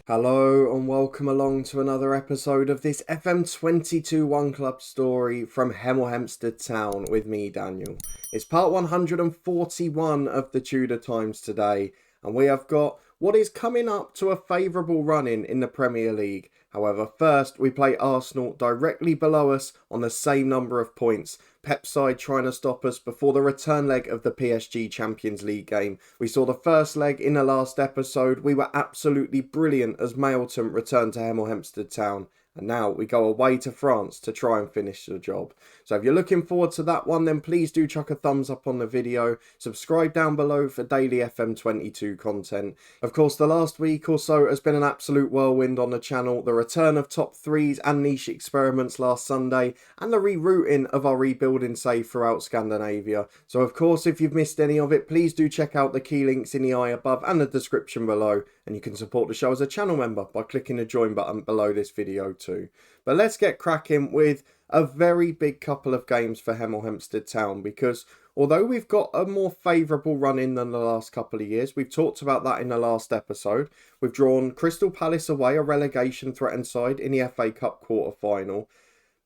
Hello and welcome along to another episode of this FM22 One Club story from Hemel Hempstead Town with me, Daniel. It's part 141 of the Tudor Times today, and we have got what is coming up to a favourable run in the Premier League. However, first we play Arsenal directly below us on the same number of points. Pep side trying to stop us before the return leg of the PSG Champions League game. We saw the first leg in the last episode. We were absolutely brilliant as Mailton returned to Hemel Hempstead Town. And now we go away to France to try and finish the job. So if you're looking forward to that one, then please do chuck a thumbs up on the video. Subscribe down below for daily FM22 content. Of course, the last week or so has been an absolute whirlwind on the channel. The return of top threes and niche experiments last Sunday, and the rerouting of our rebuilding save throughout Scandinavia. So of course, if you've missed any of it, please do check out the key links in the eye above and the description below. And you can support the show as a channel member by clicking the join button below this video too. But let's get cracking with a very big couple of games for Hemel Hempstead Town, because although we've got a more favourable run in than the last couple of years, we've talked about that in the last episode. We've drawn Crystal Palace away, a relegation threatened side, in the FA Cup quarter final.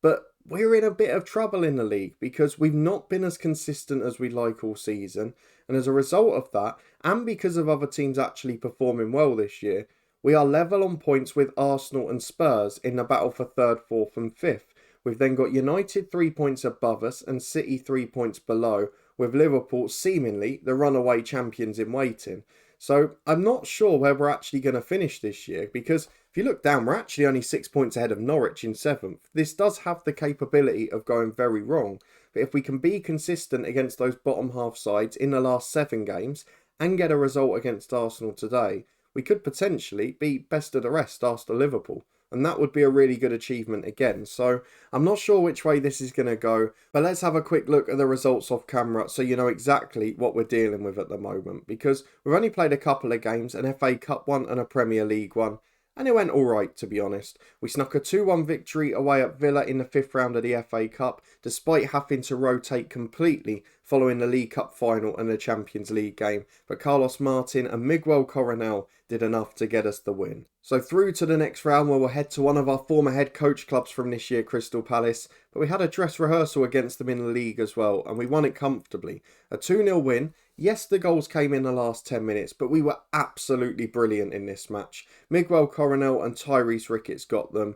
But we're in a bit of trouble in the league because we've not been as consistent as we'd like all season. And as a result of that, and because of other teams actually performing well this year, we are level on points with Arsenal and Spurs in the battle for third, fourth and fifth. We've then got United 3 points above us and City 3 points below, with Liverpool seemingly the runaway champions in waiting. So I'm not sure where we're actually going to finish this year, because if you look down, we're actually only 6 points ahead of Norwich in 7th. This does have the capability of going very wrong, but if we can be consistent against those bottom half sides in the last 7 games and get a result against Arsenal today, we could potentially be best of the rest after Liverpool. And that would be a really good achievement again. So I'm not sure which way this is going to go, but let's have a quick look at the results off camera so you know exactly what we're dealing with at the moment. Because we've only played a couple of games, an FA Cup one and a Premier League one, and it went alright, to be honest. We snuck a 2-1 victory away at Villa in the 5th round of the FA Cup, despite having to rotate completely following the League Cup final and the Champions League game. But Carlos Martin and Miguel Coronel did enough to get us the win. So through to the next round, where we'll head to one of our former head coach clubs from this year, Crystal Palace. But we had a dress rehearsal against them in the league as well, and we won it comfortably. A 2-0 win. Yes, the goals came in the last 10 minutes, but we were absolutely brilliant in this match. Miguel Coronel and Tyrese Ricketts got them,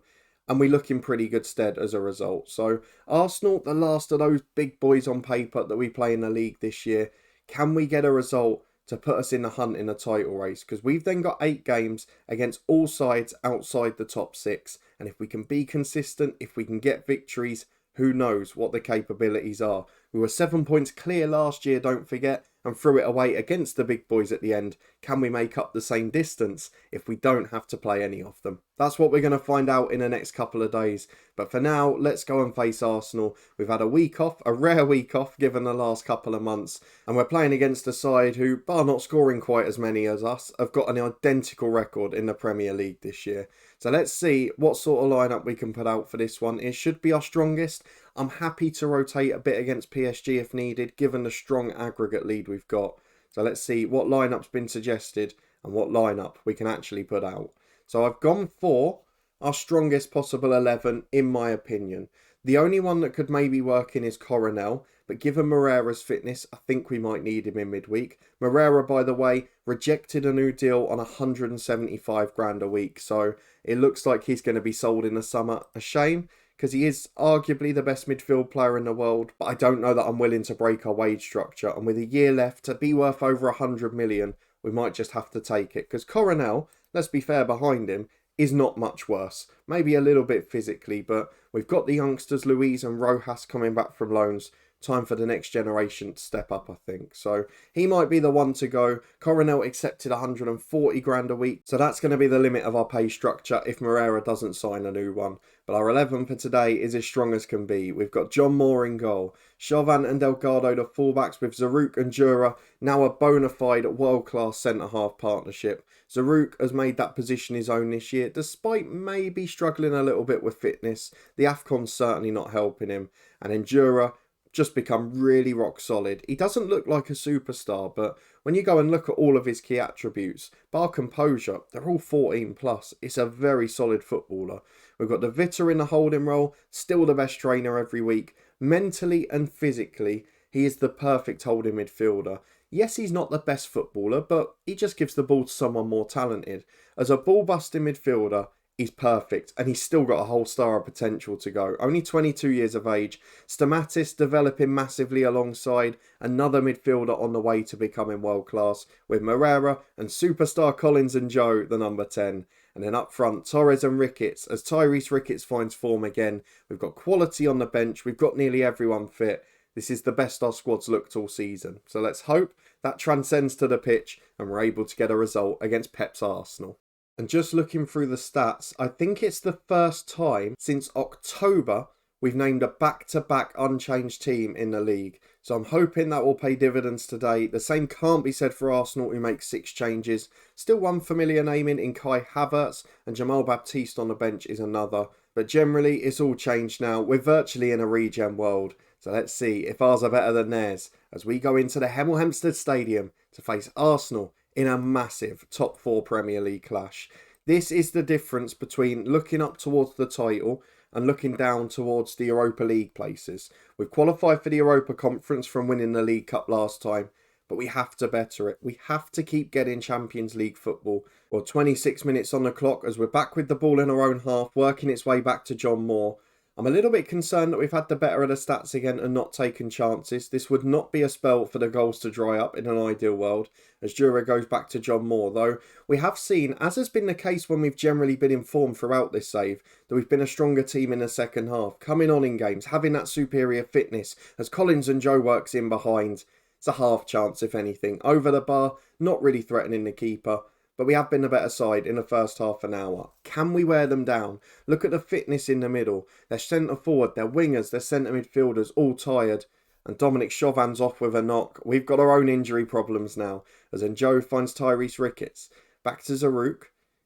and we look in pretty good stead as a result. So Arsenal, the last of those big boys on paper that we play in the league this year, can we get a result to put us in the hunt in the title race? Because we've then got 8 games against all sides outside the top 6, and if we can be consistent, if we can get victories, who knows what the capabilities are. We were 7 points clear last year, don't forget, and threw it away against the big boys at the end. Can we make up the same distance if we don't have to play any of them? That's what we're going to find out in the next couple of days. But for now, let's go and face Arsenal. We've had a week off, a rare week off given the last couple of months, and we're playing against a side who, bar not scoring quite as many as us, have got an identical record in the Premier League this year. So let's see what sort of lineup we can put out for this one. It should be our strongest. I'm happy to rotate a bit against PSG if needed, given the strong aggregate lead we've got. So let's see what lineup's been suggested and what lineup we can actually put out. So I've gone for our strongest possible 11, in my opinion. The only one that could maybe work in is Coronel, but given Moreira's fitness, I think we might need him in midweek. Moreira, by the way, rejected a new deal on 175 grand a week, so it looks like he's going to be sold in the summer. A shame, because he is arguably the best midfield player in the world, but I don't know that I'm willing to break our wage structure, and with a year left to be worth over 100 million, we might just have to take it, because Coronel, let's be fair, behind him, is not much worse. Maybe a little bit physically, but we've got the youngsters, Luiz and Rojas, coming back from loans. Time for the next generation to step up, I think. So he might be the one to go. Coronel accepted 140 grand a week, so that's going to be the limit of our pay structure if Moreira doesn't sign a new one. But our 11 for today is as strong as can be. We've got John Moore in goal, Chauvin and Delgado the fullbacks, with Zaruk and Jura now a bona fide world-class centre-half partnership. Zaruk has made that position his own this year, despite maybe struggling a little bit with fitness. The AFCON's certainly not helping him. And then Jura, just become really rock solid. He doesn't look like a superstar, but when you go and look at all of his key attributes, bar composure, they're all 14 plus. It's a very solid footballer. We've got the Vitta in the holding role, still the best trainer every week. Mentally and physically, he is the perfect holding midfielder. Yes, he's not the best footballer, but he just gives the ball to someone more talented. As a ball-busting midfielder, he's perfect, and he's still got a whole star of potential to go. Only 22 years of age. Stamatis developing massively alongside another midfielder on the way to becoming world-class, with Moreira and superstar Collins and Joe, the number 10. And then up front, Torres and Ricketts. As Tyrese Ricketts finds form again, we've got quality on the bench. We've got nearly everyone fit. This is the best our squad's looked all season. So let's hope that transcends to the pitch and we're able to get a result against Pep's Arsenal. And just looking through the stats, I think it's the first time since October we've named a back-to-back unchanged team in the league. So I'm hoping that will pay dividends today. The same can't be said for Arsenal, who make 6 changes. Still one familiar name in Kai Havertz, and Jamal Baptiste on the bench is another. But generally, it's all changed now. We're virtually in a regen world. So let's see if ours are better than theirs as we go into the Hemel Hempstead Stadium to face Arsenal in a massive top 4 Premier League clash. This is the difference between looking up towards the title and looking down towards the Europa League places. We've qualified for the Europa Conference from winning the League Cup last time, but we have to better it. We have to keep getting Champions League football. Well, 26 minutes on the clock as we're back with the ball in our own half, working its way back to John Moore. I'm a little bit concerned that we've had the better of the stats again and not taken chances. This would not be a spell for the goals to dry up in an ideal world as Jura goes back to John Moore, though we have seen, as has been the case when we've generally been in form throughout this save, that we've been a stronger team in the second half, coming on in games, having that superior fitness as Collins and Joe works in behind. It's a half chance if anything. Over the bar, not really threatening the keeper. But we have been the better side in the first half an hour. Can we wear them down? Look at the fitness in the middle. Their centre forward, their wingers, their centre midfielders, all tired. And Dominic Chauvin's off with a knock. We've got our own injury problems now. As Joe finds Tyrese Ricketts. Back to Zaruk.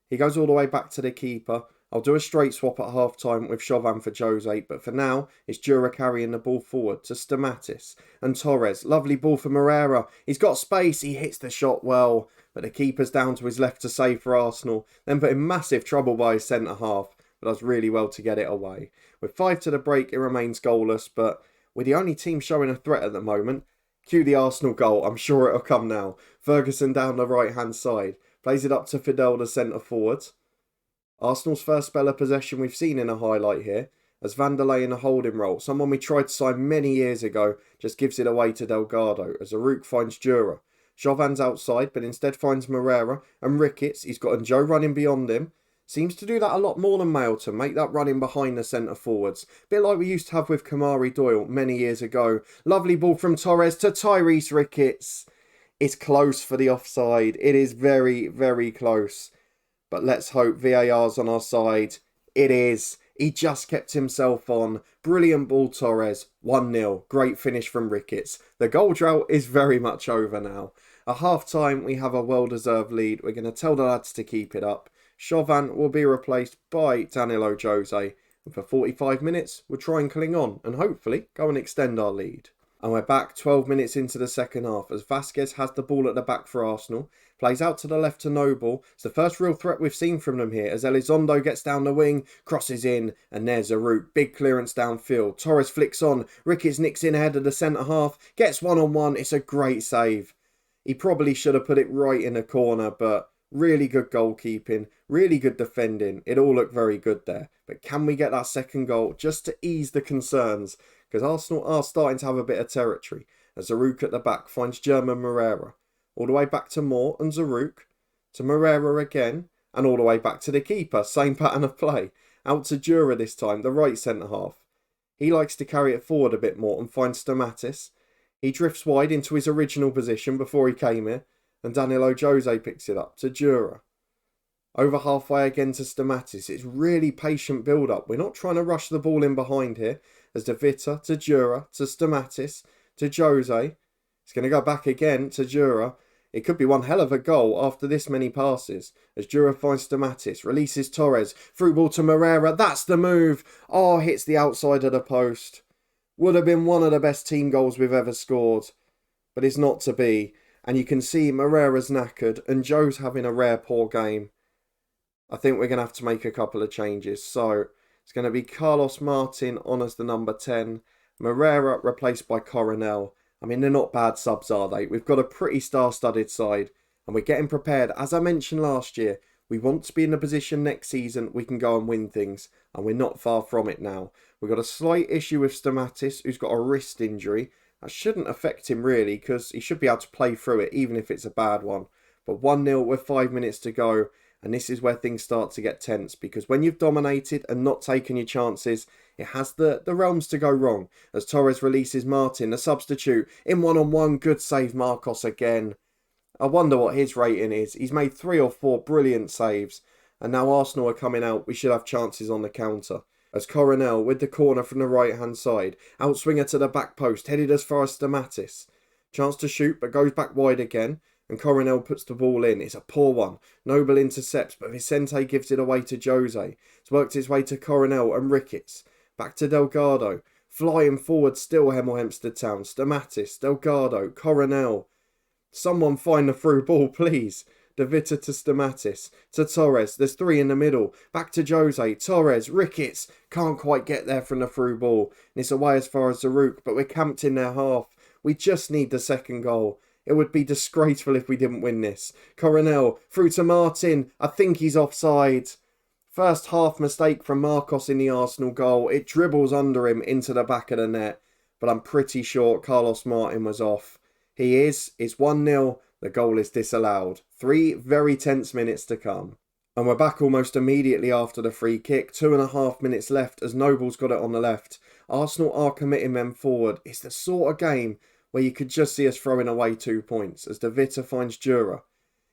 He goes all the way back to the keeper. I'll do a straight swap at half time with Chauvin for Jose, but for now, it's Jura carrying the ball forward to Stamatis and Torres. Lovely ball for Moreira. He's got space. He hits the shot well, but the keeper's down to his left to save for Arsenal, then put in massive trouble by his centre half, but does really well to get it away. With 5 to the break, it remains goalless, but we're the only team showing a threat at the moment. Cue the Arsenal goal. I'm sure it'll come now. Ferguson down the right-hand side. Plays it up to Fidel, the centre forward. Arsenal's first spell of possession we've seen in a highlight here, as Vanderlei in a holding role, someone we tried to sign many years ago, just gives it away to Delgado, as Zaruk finds Jura. Chauvin's outside, but instead finds Moreira, and Ricketts, he's got Joe running beyond him. Seems to do that a lot more than Mailton, make that running behind the centre forwards. Bit like we used to have with Kamari Doyle many years ago. Lovely ball from Torres to Tyrese Ricketts. It's close for the offside. It is very, very close. But let's hope VAR's on our side. It is. He just kept himself on. Brilliant ball, Torres. 1-0. Great finish from Ricketts. The goal drought is very much over now. At half-time, we have a well-deserved lead. We're going to tell the lads to keep it up. Chauvin will be replaced by Danilo Jose. And for 45 minutes, we'll try and cling on and hopefully go and extend our lead. And we're back 12 minutes into the second half as Vasquez has the ball at the back for Arsenal. Plays out to the left to Noble. It's the first real threat we've seen from them here as Elizondo gets down the wing, crosses in, and there's Zaruk. Big clearance downfield. Torres flicks on. Ricketts nicks in ahead of the centre half. Gets one-on-one. It's a great save. He probably should have put it right in the corner, but really good goalkeeping, really good defending. It all looked very good there. But can we get that second goal just to ease the concerns? Because Arsenal are starting to have a bit of territory. As Zaruk at the back finds German Moreira. All the way back to Moore and Zaruk. To Moreira again. And all the way back to the keeper. Same pattern of play. Out to Jura this time, the right centre half. He likes to carry it forward a bit more and finds Stamatis. He drifts wide into his original position before he came here. And Danilo Jose picks it up to Jura. Over halfway again to Stamatis. It's really patient build-up. We're not trying to rush the ball in behind here. As De Vita to Jura to Stamatis to Jose. It's going to go back again to Jura. It could be one hell of a goal after this many passes. As Jura finds Stamatis. Releases Torres. Through ball to Moreira. That's the move. Oh, hits the outside of the post. Would have been one of the best team goals we've ever scored, but it's not to be. And you can see Moreira's knackered and Joe's having a rare poor game. I think we're going to have to make a couple of changes. So it's going to be Carlos Martin on as the number 10. Moreira replaced by Coronel. I mean, they're not bad subs, are they? We've got a pretty star-studded side. And we're getting prepared. As I mentioned last year, we want to be in a position next season we can go and win things. And we're not far from it now. We've got a slight issue with Stamatis, who's got a wrist injury. That shouldn't affect him really, because he should be able to play through it, even if it's a bad one. But 1-0 with 5 minutes to go. And this is where things start to get tense, because when you've dominated and not taken your chances, it has the realms to go wrong. As Torres releases Martin, a substitute, in one-on-one, good save Marcos again. I wonder what his rating is. He's made 3 or 4 brilliant saves. And now Arsenal are coming out, we should have chances on the counter. As Coronel, with the corner from the right-hand side, outswinger to the back post, headed as far as Stamatis. Chance to shoot, but goes back wide again. And Coronel puts the ball in. It's a poor one. Noble intercepts, but Vicente gives it away to Jose. It's worked its way to Coronel and Ricketts. Back to Delgado. Flying forward still Hemel Hempstead Town. Stamatis, Delgado, Coronel. Someone find the through ball, please. De Vita to Stamatis. To Torres. There's 3 in the middle. Back to Jose. Torres. Ricketts. Can't quite get there from the through ball. And it's away as far as Zaruk, but we're camped in their half. We just need the second goal. It would be disgraceful if we didn't win this. Coronel. Through to Martin. I think he's offside. First half mistake from Marcos in the Arsenal goal. It dribbles under him into the back of the net. But I'm pretty sure Carlos Martin was off. He is. It's 1-0. The goal is disallowed. 3 very tense minutes to come. And we're back almost immediately after the free kick. 2.5 minutes left as Noble's got it on the left. Arsenal are committing men forward. It's the sort of game where you could just see us throwing away 2 points as De Vita finds Jura.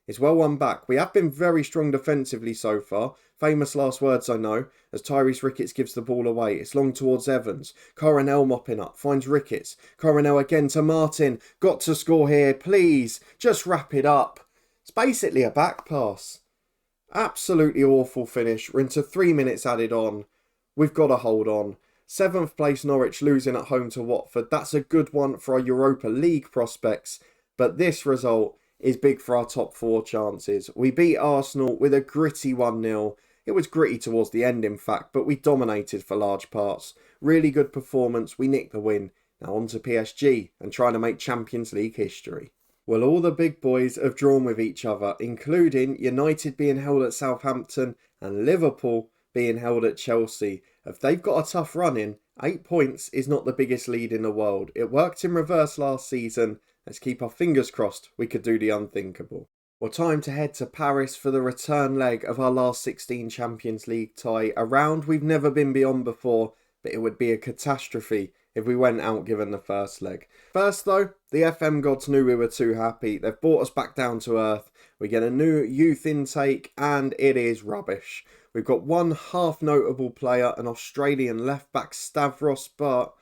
It's well won back. We have been very strong defensively so far. Famous last words, I know, as Tyrese Ricketts gives the ball away. It's long towards Evans. Coronel mopping up, finds Ricketts. Coronel again to Martin. Got to score here, please. Just wrap it up. It's basically a back pass. Absolutely awful finish. We're into 3 minutes added on. We've got to hold on. 7th place Norwich losing at home to Watford. That's a good one for our Europa League prospects. But this result is big for our top 4 chances. We beat Arsenal with a gritty 1-0. It was gritty towards the end, in fact, but we dominated for large parts. Really good performance. We nicked the win. Now on to PSG and trying to make Champions League history. Well, all the big boys have drawn with each other, including United being held at Southampton and Liverpool being held at Chelsea. If they've got a tough run in, 8 points is not the biggest lead in the world. It worked in reverse last season. Let's keep our fingers crossed we could do the unthinkable. Well, time to head to Paris for the return leg of our last 16 Champions League tie. A round we've never been beyond before, but it would be a catastrophe if we went out given the first leg. First though, the FM gods knew we were too happy. They've brought us back down to earth. We get a new youth intake and it is rubbish. We've got one half notable player, an Australian left back Stavros, but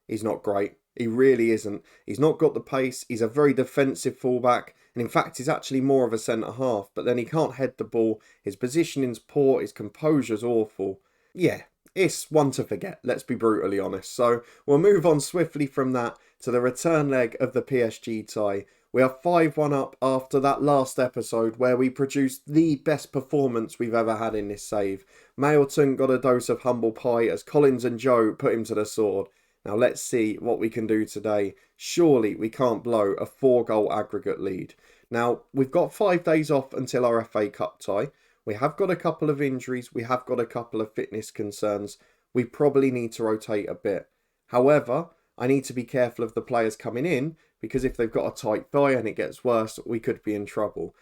he's not great. He really isn't. He's not got the pace. He's a very defensive fullback. And in fact, he's actually more of a centre-half. But then he can't head the ball. His positioning's poor. His composure's awful. Yeah, it's one to forget. Let's be brutally honest. So we'll move on swiftly from that to the return leg of the PSG tie. We are 5-1 up after that last episode where we produced the best performance we've ever had in this save. Mailton got a dose of humble pie as Collins and Joe put him to the sword. Now let's see what we can do today. Surely we can't blow a 4-goal aggregate lead. Now, we've got 5 days off until our FA Cup tie. We have got a couple of injuries. We have got a couple of fitness concerns. We probably need to rotate a bit. However, I need to be careful of the players coming in because if they've got a tight thigh and it gets worse, we could be in trouble.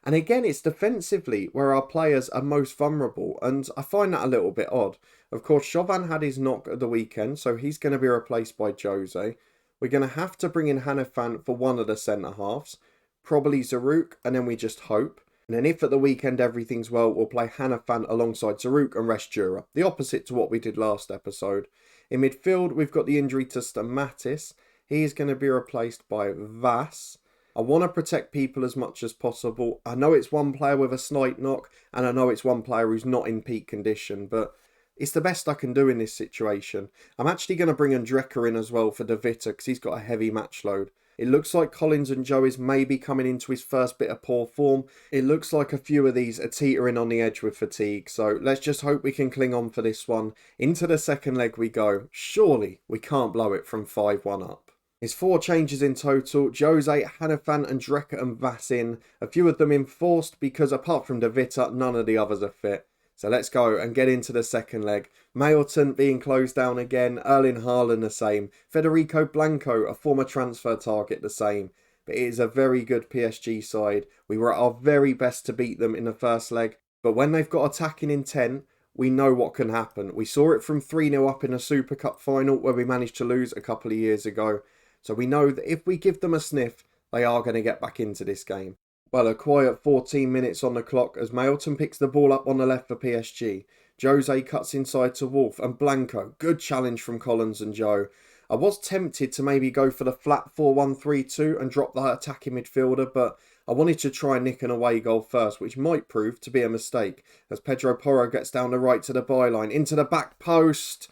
And again, it's defensively where our players are most vulnerable, and I find that a little bit odd. Of course, Chauvin had his knock at the weekend, so he's going to be replaced by Jose. We're going to have to bring in Hanifan for one of the centre-halves, probably Zaruk, and then we just hope. And then if at the weekend everything's well, we'll play Hanifan alongside Zaruk and rest Jura, the opposite to what we did last episode. In midfield, we've got the injury to Stamatis. He is going to be replaced by Vass. I want to protect people as much as possible. I know it's one player with a slight knock, and I know it's one player who's not in peak condition, but It's the best I can do in this situation. I'm actually going to bring Andreka in as well for De Witte because he's got a heavy match load. It looks like Collins and Joe is maybe coming into his first bit of poor form. It looks like a few of these are teetering on the edge with fatigue. So let's just hope we can cling on for this one. Into the second leg we go. Surely we can't blow it from 5-1 up. It's 4 changes in total. Jose, Hannafan, Andreka and Vass in. A few of them enforced because apart from De Witte, none of the others are fit. So let's go and get into the second leg. Mailton being closed down again. Erling Haaland the same. Federico Blanco, a former transfer target, the same. But it is a very good PSG side. We were at our very best to beat them in the first leg. But when they've got attacking intent, we know what can happen. We saw it from 3-0 up in a Super Cup final where we managed to lose a couple of years ago. So we know that if we give them a sniff, they are going to get back into this game. Well, a quiet 14 minutes on the clock as Mailton picks the ball up on the left for PSG. Jose cuts inside to Wolf and Blanco. Good challenge from Collins and Joe. I was tempted to maybe go for the flat 4-1-3-2 and drop the attacking midfielder, but I wanted to try and nick an away goal first, which might prove to be a mistake, as Pedro Porro gets down the right to the byline, into the back post.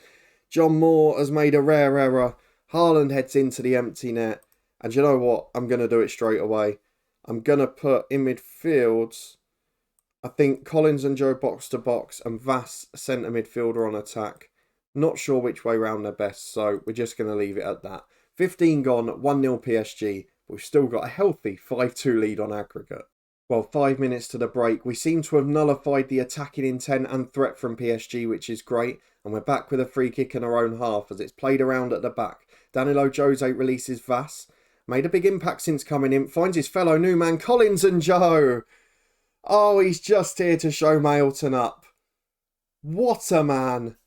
John Moore has made a rare error. Haaland heads into the empty net. And you know what? I'm going to do it straight away. I'm going to put in midfield, I think Collins and Joe box to box and Vass centre midfielder on attack. Not sure which way round they're best, so we're just going to leave it at that. 15 gone, 1-0 PSG. We've still got a healthy 5-2 lead on aggregate. Well, 5 minutes to the break. We seem to have nullified the attacking intent and threat from PSG, which is great. And we're back with a free kick in our own half as it's played around at the back. Danilo Jose releases Vass. Made a big impact since coming in. Finds his fellow new man, Collins and Joe. Oh, he's just here to show Mailton up. What a man.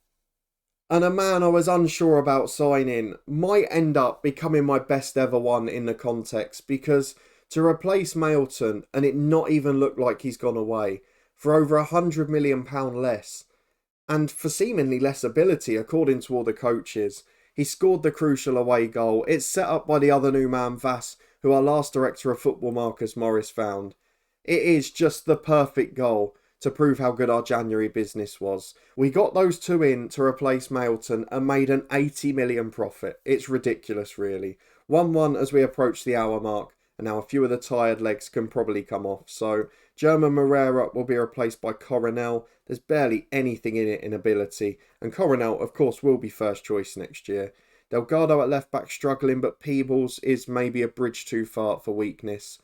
And a man I was unsure about signing. Might end up becoming my best ever one in the context. Because to replace Mailton and it not even look like he's gone away for over £100 million less. And for seemingly less ability according to all the coaches. He scored the crucial away goal. It's set up by the other new man, Vass, who our last director of football, Marcus Morris, found. It is just the perfect goal to prove how good our January business was. We got those two in to replace Mailton and made an 80 million profit. It's ridiculous, really. 1-1 as we approach the hour mark, and now a few of the tired legs can probably come off. So German Moreira will be replaced by Coronel. There's barely anything in it in ability. And Coronel, of course, will be first choice next year. Delgado at left back struggling, but Peebles is maybe a bridge too far for weakness.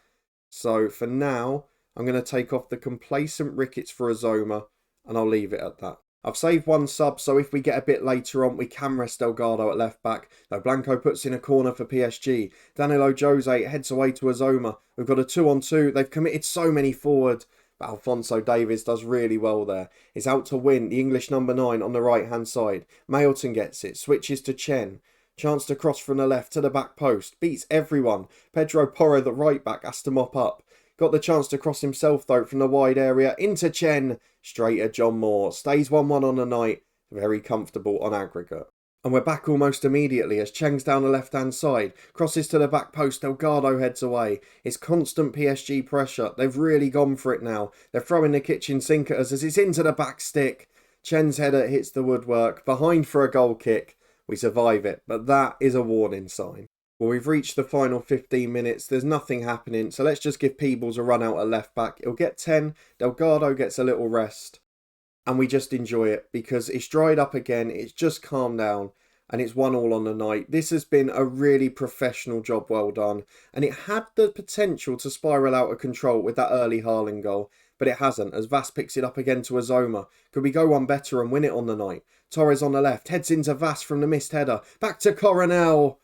So for now, I'm going to take off the complacent Ricketts for Azoma, and I'll leave it at that. I've saved one sub, so if we get a bit later on, we can rest Delgado at left back. Though Blanco puts in a corner for PSG. Danilo Jose heads away to Azoma. We've got a 2-on-2. They've committed so many forward. But Alphonso Davies does really well there. It's out to win, the English number 9 on the right-hand side. Mailton gets it, switches to Chen. Chance to cross from the left to the back post. Beats everyone. Pedro Porro, the right back, has to mop up. Got the chance to cross himself though from the wide area into Chen. Straight at John Moore. Stays 1-1 on the night. Very comfortable on aggregate. And we're back almost immediately as Cheng's down the left-hand side. Crosses to the back post. Delgado heads away. It's constant PSG pressure. They've really gone for it now. They're throwing the kitchen sink at us as it's into the back stick. Chen's header hits the woodwork. Behind for a goal kick. We survive it, but that is a warning sign. Well, we've reached the final 15 minutes. There's nothing happening, so let's just give Peebles a run out at left back. He'll get 10. Delgado gets a little rest. And we just enjoy it because it's dried up again. It's just calmed down and it's 1-1 on the night. This has been a really professional job, well done. And it had the potential to spiral out of control with that early Haaland goal. But it hasn't, as Vass picks it up again to Azoma. Could we go one better and win it on the night? Torres on the left, heads into Vass from the missed header. Back to Coronel.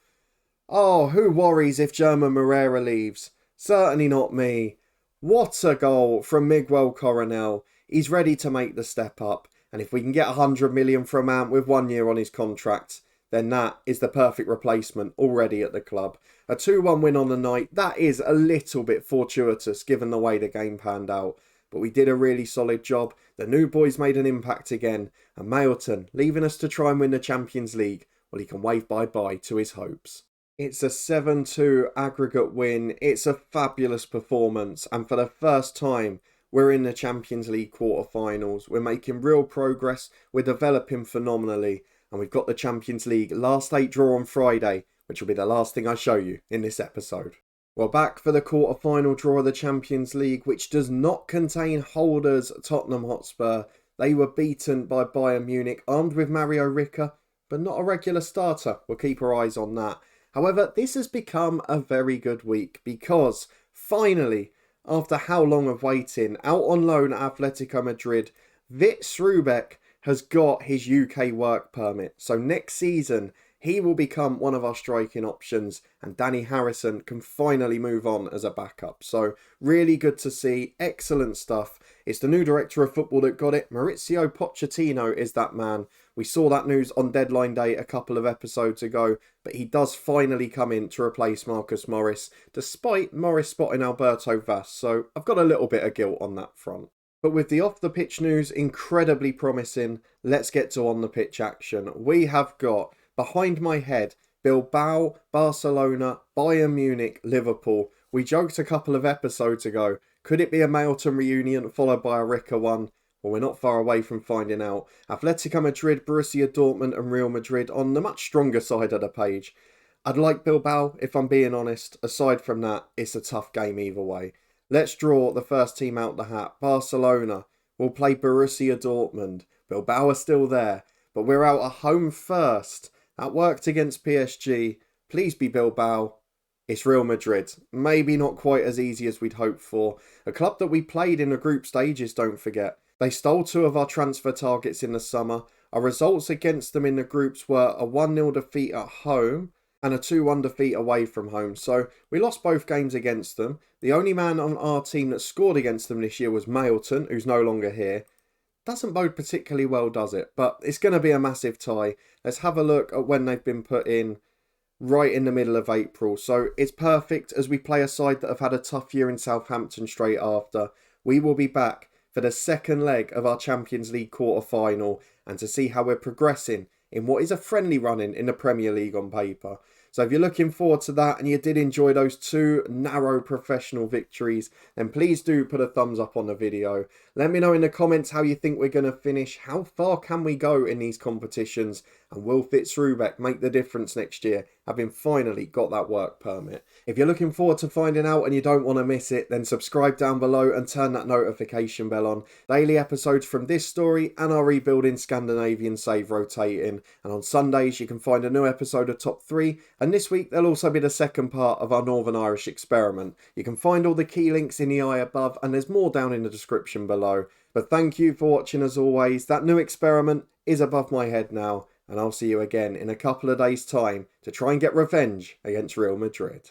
Oh, who worries if German Moreira leaves? Certainly not me. What a goal from Miguel Coronel. He's ready to make the step up. And if we can get 100 million for a man with 1 year on his contract, then that is the perfect replacement already at the club. A 2-1 win on the night, that is a little bit fortuitous given the way the game panned out. But we did a really solid job. The new boys made an impact again. And Mailton, leaving us to try and win the Champions League, well, he can wave bye-bye to his hopes. It's a 7-2 aggregate win. It's a fabulous performance. And for the first time, We're in the Champions League quarterfinals. We're making real progress. We're developing phenomenally. And we've got the Champions League last 8 draw on Friday, which will be the last thing I show you in this episode. We're back for the quarter-final draw of the Champions League, which does not contain holders Tottenham Hotspur. They were beaten by Bayern Munich, armed with Mario Ricca, but not a regular starter. We'll keep our eyes on that. However, this has become a very good week because, finally, after how long of waiting, out on loan at Atletico Madrid, Vit Srubeck has got his UK work permit. So next season, he will become one of our striking options and Danny Harrison can finally move on as a backup. So really good to see. Excellent stuff. It's the new director of football that got it. Maurizio Pochettino is that man. We saw that news on deadline day a couple of episodes ago, but he does finally come in to replace Marcus Morris, despite Morris spotting Alberto Vaz. So I've got a little bit of guilt on that front. But with the off-the-pitch news incredibly promising, let's get to on-the-pitch action. We have got, behind my head, Bilbao, Barcelona, Bayern Munich, Liverpool. We joked a couple of episodes ago, could it be a Mailton reunion followed by a Ricca one? Well, we're not far away from finding out. Atletico Madrid, Borussia Dortmund and Real Madrid on the much stronger side of the page. I'd like Bilbao, if I'm being honest. Aside from that, it's a tough game either way. Let's draw the first team out the hat. Barcelona will play Borussia Dortmund. Bilbao are still there, but we're out at home first. That worked against PSG. Please be Bilbao. It's Real Madrid. Maybe not quite as easy as we'd hoped for. A club that we played in the group stages, don't forget. They stole 2 of our transfer targets in the summer. Our results against them in the groups were a 1-0 defeat at home and a 2-1 defeat away from home. So we lost both games against them. The only man on our team that scored against them this year was Mailton, who's no longer here. Doesn't bode particularly well, does it? But it's going to be a massive tie. Let's have a look at when they've been put in, right in the middle of April. So it's perfect as we play a side that have had a tough year in Southampton straight after. We will be back for the second leg of our Champions League quarter-final and to see how we're progressing in what is a friendly run-in in the Premier League on paper. So if you're looking forward to that and you did enjoy those 2 narrow professional victories, then please do put a thumbs up on the video. Let me know in the comments how you think we're going to finish. How far can we go in these competitions? And will Vit Srubeck make the difference next year, having finally got that work permit? If you're looking forward to finding out and you don't want to miss it, then subscribe down below and turn that notification bell on. Daily episodes from this story and our rebuilding Scandinavian save rotating. And on Sundays you can find a new episode of Top 3. And this week there'll also be the second part of our Northern Irish experiment. You can find all the key links in the eye above and there's more down in the description below. But thank you for watching as always. That new experiment is above my head now. And I'll see you again in a couple of days' time to try and get revenge against Real Madrid.